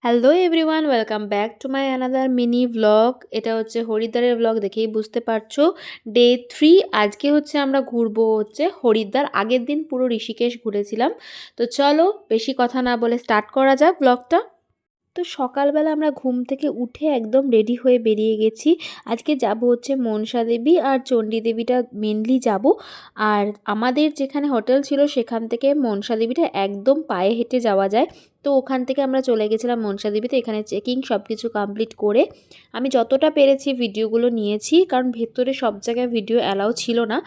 Hello everyone, welcome back to my another mini vlog. এটা হচ্ছে হরিদ্বারের vlog, দেখেই বুঝতে পারছো। ডে 3 আজকে হচ্ছে আমরা ঘুরবো হচ্ছে হরিদ্বার। আগের দিন পুরো ঋষিকেশ ঘুরেছিলাম। তো চলো বেশি কথা না বলে স্টার্ট করা যাক ব্লগটা। তো সকালবেলা আমরা ঘুম থেকে উঠে একদম রেডি হয়ে বেরিয়ে গেছি। আজকে যাব হচ্ছে মনসা দেবী আর চণ্ডী দেবীটা মেনলি যাব। আর আমাদের যেখানে হোটেল ছিল সেখান থেকে মনসা দেবীটা একদম পায়ে হেঁটে যাওয়া যায়। তো ওখান থেকে আমরা চলে গেছিলাম মনসা দেবীতে। এখানে চেকিং সব কিছু কমপ্লিট করে আমি যতটা পেরেছি ভিডিওগুলো নিয়েছি, কারণ ভেতরে সব জায়গায় ভিডিও অ্যালাউ ছিল না।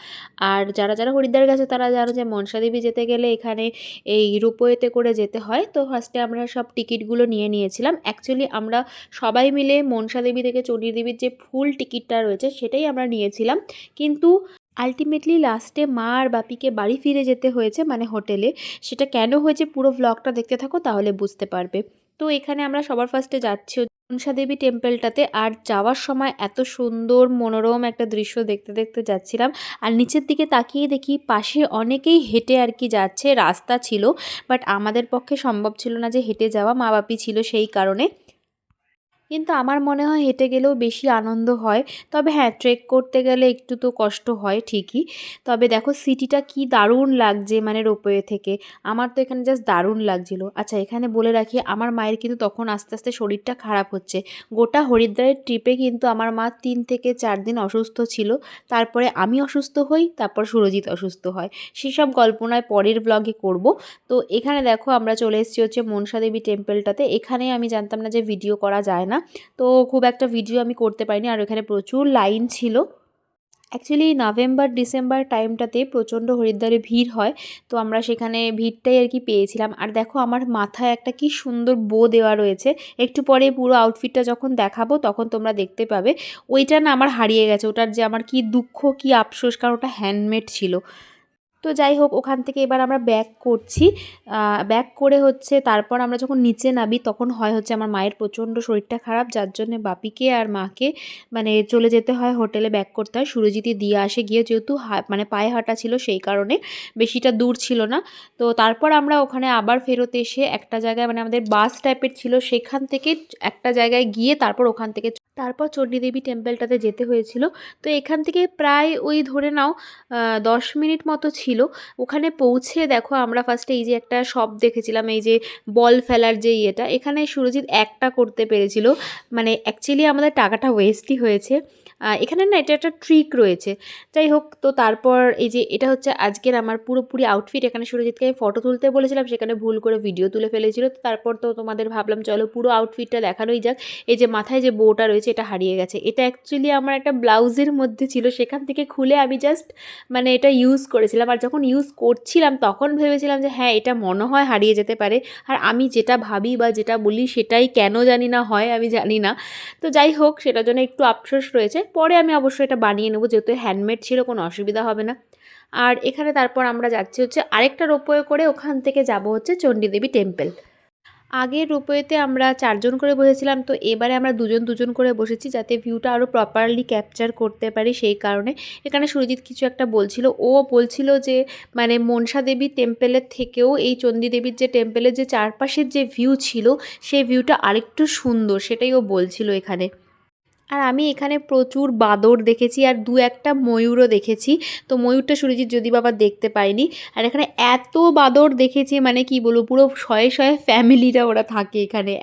আর যারা যারা হরিদ্বার গেছে তারা জানো যে মনসা দেবী যেতে গেলে এখানে এই রোপওয়েতে করে যেতে হয়। তো ফার্স্টে আমরা সব টিকিটগুলো নিয়ে নিয়েছিলাম। অ্যাকচুয়ালি আমরা সবাই মিলে মনসা দেবী থেকে চণ্ডী দেবীর যে ফুল টিকিটটা রয়েছে সেটাই আমরা নিয়েছিলাম, কিন্তু আলটিমেটলি লাস্টে মা আর বাপিকে বাড়ি ফিরে যেতে হয়েছে, মানে হোটেলে। সেটা কেন হয়েছে পুরো ভ্লগটা দেখতে থাকো তাহলে বুঝতে পারবে। তো এখানে আমরা সবার ফার্স্টে যাচ্ছি মনসা দেবী টেম্পলটাতে। আর যাওয়ার সময় এত সুন্দর মনোরম একটা দৃশ্য দেখতে দেখতে যাচ্ছিলাম। আর নিচের দিকে তাকিয়ে দেখি পাশে অনেকেই হেঁটে আর কি যাচ্ছে, রাস্তা ছিল, বাট আমাদের পক্ষে সম্ভব ছিল না যে হেঁটে যাওয়া, মা বাপি ছিল সেই কারণে। কিন্তু আমার মনে হয় হেঁটে গেলেও বেশি আনন্দ হয়। তবে হ্যাঁ, ট্রেক করতে গেলে একটু তো কষ্ট হয় ঠিকই। তবে দেখো সিটিটা কি দারুণ লাগছে, মানে রোপওয়ে থেকে। আমার তো এখানে জাস্ট দারুণ লাগছিল। আচ্ছা, এখানে বলে রাখি আমার মায়ের কিন্তু তখন আস্তে আস্তে শরীরটা খারাপ হচ্ছে। গোটা হরিদ্বারের ট্রিপে কিন্তু আমার মা 3 থেকে 4 দিন অসুস্থ ছিল। তারপরে আমি অসুস্থ হই, তারপর সুরজিৎ অসুস্থ হয়। সেসব গল্প নয়, পরের ব্লগে করব। তো এখানে দেখো আমরা চলে এসেছি হচ্ছে মনসা দেবী টেম্পলটাতে। এখানে আমি জানতাম না যে ভিডিও করা যায় না, তো খুব একটা ভিডিও আমি করতে পারিনি। আর এখানে প্রচুর লাইন ছিল। অ্যাকচুয়ালি নভেম্বর ডিসেম্বর টাইমটাতে প্রচণ্ড হরিদ্বারে ভিড় হয়। তো আমরা সেখানে ভিড়টাই আর কি পেয়েছিলাম। আর দেখো আমার মাথায় একটা কি সুন্দর বো দেওয়া রয়েছে। একটু পরে পুরো আউটফিটটা যখন দেখাবো তখন তোমরা দেখতে পাবে। ওইটা না আমার হারিয়ে গেছে। ওটার যে আমার কি দুঃখ কি আফসোস, কারণ ওটা হ্যান্ডমেড ছিল। তো যাই হোক, ওখান থেকে এবার আমরা ব্যাক করছি। ব্যাক করে হচ্ছে তারপর আমরা যখন নিচে নামি তখন হয় হচ্ছে আমার মায়ের প্রচণ্ড শরীরটা খারাপ, যার জন্যে বাপিকে আর মাকে মানে চলে যেতে হয় হোটেলে, ব্যাক করতে হয়। সুরজিৎই দিয়ে আসে গিয়ে, যেহেতু মানে পায়ে হাঁটা ছিল সেই কারণে বেশিটা দূর ছিল না। তো তারপর আমরা ওখানে আবার ফেরত এসে একটা জায়গায়, মানে আমাদের বাস টাইপের ছিল, সেখান থেকে একটা জায়গায় গিয়ে তারপর ওখান থেকে তারপর চণ্ডীদেবী টেম্পলটাতে যেতে হয়েছিল। তো এখান থেকে প্রায় ওই ধরে নাও 10 মিনিট মতো ছিল। ওখানে পৌঁছে দেখো আমরা ফার্স্টে এই যে একটা শপ দেখেছিলাম, এই যে বল ফেলার যে ইয়েটা, এখানে সুরজিৎ একটা করতে পেরেছিল। মানে অ্যাকচুয়ালি আমাদের টাকাটা ওয়েস্টই হয়েছে। এখানে না এটা একটা ট্রিক রয়েছে। যাই হোক, তো তারপর এই যে এটা হচ্ছে আজকের আমার পুরোপুরি আউটফিট। এখানে সুরজিৎকে আমি ফটো তুলতে বলেছিলাম, সেখানে ভুল করে ভিডিও তুলে ফেলেছিল। তো তারপর তো তোমাদের ভাবলাম চলো পুরো আউটফিটটা দেখানোই যাক। এই যে মাথায় যে বউটা রয়েছে এটা হারিয়ে গেছে। এটা অ্যাকচুয়ালি আমার একটা ব্লাউজের মধ্যে ছিল, সেখান থেকে খুলে আমি জাস্ট মানে এটা ইউজ করেছিলাম। আর যখন ইউজ করছিলাম তখন ভেবেছিলাম যে হ্যাঁ, এটা মনে হয় হারিয়ে যেতে পারে। আর আমি যেটা ভাবি বা যেটা বলি সেটাই কেন জানি না হয়, আমি জানি না। তো যাই হোক, সেটার জন্য একটু আফসোস রয়েছে। পরে আমি অবশ্যই এটা বানিয়ে নেবো, যেহেতু হ্যান্ডমেড ছিল, কোনো অসুবিধা হবে না। আর এখানে তারপর আমরা যাচ্ছি হচ্ছে আরেকটা রোপওয়ে করে, ওখান থেকে যাব হচ্ছে চণ্ডীদেবী টেম্পল। আগের রোপওয়েতে আমরা 4 জন করে বসেছিলাম, তো এবারে আমরা দুজন দুজন করে বসেছি, যাতে ভিউটা আরও প্রপারলি ক্যাপচার করতে পারি সেই কারণে। এখানে সুরজিৎ কিছু একটা বলছিল, ও বলছিল যে মানে মনসা দেবী টেম্পলের থেকেও এই চণ্ডী দেবীর যে টেম্পলের যে চারপাশের যে ভিউ ছিল সেই ভিউটা আরেকটু সুন্দর, সেটাই ও বলছিল এখানে। আর আমি এখানে প্রচুর বাঁদর দেখেছি আর দু একটা ময়ূরও দেখেছি। তো ময়ূরটা সুরজিৎ যদি বাবা দেখতে পাইনি। আর এখানে এত বাঁদর দেখেছি, মানে কি বলবো, পুরো শয়ে শয়ে ফ্যামিলিরা ওরা থাকে এখানে।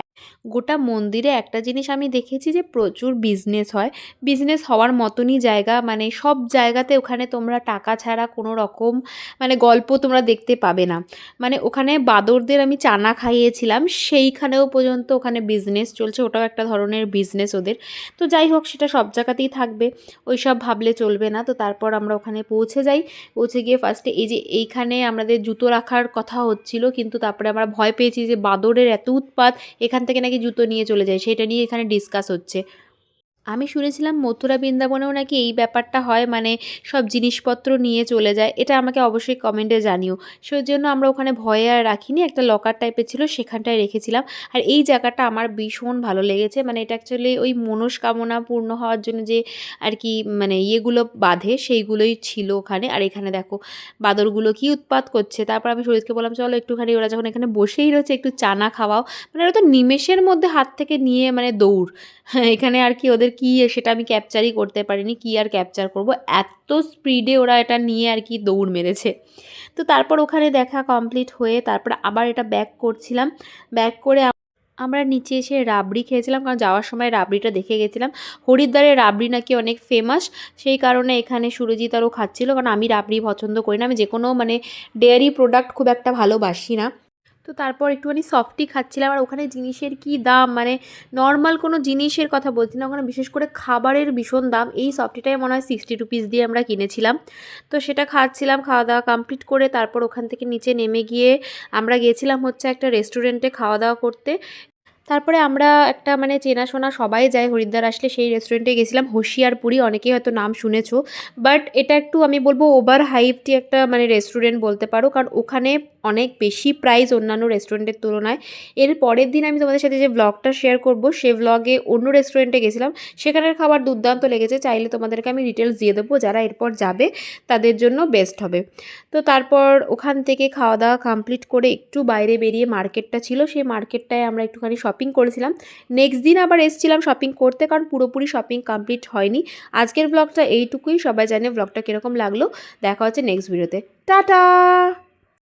গোটা মন্দিরে একটা জিনিস আমি দেখেছি যে প্রচুর বিজনেস হয়। বিজনেস হওয়ার মতনই জায়গা, মানে সব জায়গাতে ওখানে তোমরা টাকা ছাড়া কোনো রকম মানে গল্প তোমরা দেখতে পাবে না। মানে ওখানে বাঁদরদের আমি চানা খাইয়েছিলাম, সেইখানেও পর্যন্ত ওখানে বিজনেস চলছে, ওটাও একটা ধরনের বিজনেস ওদের। তো যাই হোক, সেটা সব জায়গাতেই থাকবে, ওই সব ভাবলে চলবে না। তো তারপর আমরা ওখানে পৌঁছে যাই। পৌঁছে গিয়ে ফার্স্টে এই যে এইখানে আমাদের জুতো রাখার কথা হচ্ছিল, কিন্তু তারপরে আমরা ভয় পেয়েছি যে বাঁদরের এত উৎপাত, এখান থেকে নাকি জুতো নিয়ে চলে যায়, সেটা নিয়ে এখানে ডিসকাস হচ্ছে। আমি শুনেছিলাম মথুরা বৃন্দাবনেও নাকি এই ব্যাপারটা হয়, মানে সব জিনিসপত্র নিয়ে চলে যায়। এটা আমাকে অবশ্যই কমেন্টে জানিও। সেজন্য আমরা ওখানে ভয়ে আর রাখিনি, একটা লকার টাইপের ছিল সেখানটায় রেখেছিলাম। আর এই জায়গাটা আমার ভীষণ ভালো লেগেছে, মানে এটা অ্যাকচুয়ালি ওই মনস্কামনা পূর্ণ হওয়ার জন্য যে আর কি মানে ইয়েগুলো বাঁধে সেইগুলোই ছিল ওখানে। আর এখানে দেখো বাঁদরগুলো কি উৎপাত করছে। তারপর আমি সুজিতকে বললাম চলো একটুখানি, ওরা যখন এখানে বসেই রয়েছে একটু চা না খাওয়াও, মানে ওরা তো নিমেষের মধ্যে হাত থেকে নিয়ে মানে দৌড়। হ্যাঁ, এখানে আর কি ওদের কী সেটা আমি ক্যাপচারই করতে পারিনি, কী আর ক্যাপচার করব, এত স্পিডে ওরা এটা নিয়ে আর কি দৌড় মেরেছে। তো তারপর ওখানে দেখা কমপ্লিট হয়ে তারপর আবার এটা ব্যাক করছিলাম, ব্যাক করে আমরা নিচে এসে রাবড়ি খেয়েছিলাম, কারণ যাওয়ার সময় রাবড়িটা দেখে গেছিলাম। হরিদ্বারের রাবড়ি নাকি অনেক ফেমাস, সেই কারণে এখানে সুরজিৎ আরও খাচ্ছিল, কারণ আমি রাবড়ি পছন্দ করি না, আমি যে কোনো মানে ডেয়ারি প্রোডাক্ট খুব একটা ভালোবাসি না। তো তারপর একটুখানি সফটই খাচ্ছিলাম। আর ওখানে জিনিসের কি দাম, মানে নর্মাল কোনো জিনিসের কথা বলছি না, ওখানে বিশেষ করে খাবারের ভীষণ দাম। এই সফটিটাই মনে হয় 60 রুপিস দিয়ে আমরা কিনেছিলাম। তো সেটা খাচ্ছিলাম, খাওয়া দাওয়া কমপ্লিট করে তারপর ওখান থেকে নিচে নেমে গিয়ে আমরা গিয়েছিলাম হচ্ছে একটা রেস্টুরেন্টে খাওয়া দাওয়া করতে। তারপরে আমরা একটা মানে চেনাশোনা সবাই যায় হরিদ্বার আসলে, সেই রেস্টুরেন্টে গেছিলাম, হোশিয়ারপুরি, অনেকেই হয়তো নাম শুনেছো। বাট এটা একটু আমি বলবো ওভার হাইপড একটা মানে রেস্টুরেন্ট বলতে পারো, কারণ ওখানে অনেক বেশি প্রাইস অন্যান্য রেস্টুরেন্টের তুলনায়। এর পরের দিন আমি তোমাদের সাথে যে ব্লগটা শেয়ার করব, সে ব্লগে অন্য রেস্টুরেন্টে গেছিলাম, সেখানের খাবার দুর্দান্ত লেগেছে, চাইলে তোমাদেরকে আমি ডিটেলস দিয়ে দেবো, যারা এরপর যাবে তাদের জন্য বেস্ট হবে। তো তারপর ওখান থেকে খাওয়া দাওয়া কমপ্লিট করে একটু বাইরে বেরিয়ে মার্কেটটা ছিল, সেই মার্কেটটায় আমরা একটুখানি শপিং করেছিলাম। নেক্সট দিন আবার এসেছিলাম শপিং করতে, কারণ পুরোপুরি শপিং কমপ্লিট হয়নি। আজকের ব্লগটা এইটুকুই, সবাই জানে ব্লগটা কীরকম লাগলো। দেখা হচ্ছে নেক্সট ভিডিওতে, টাটা।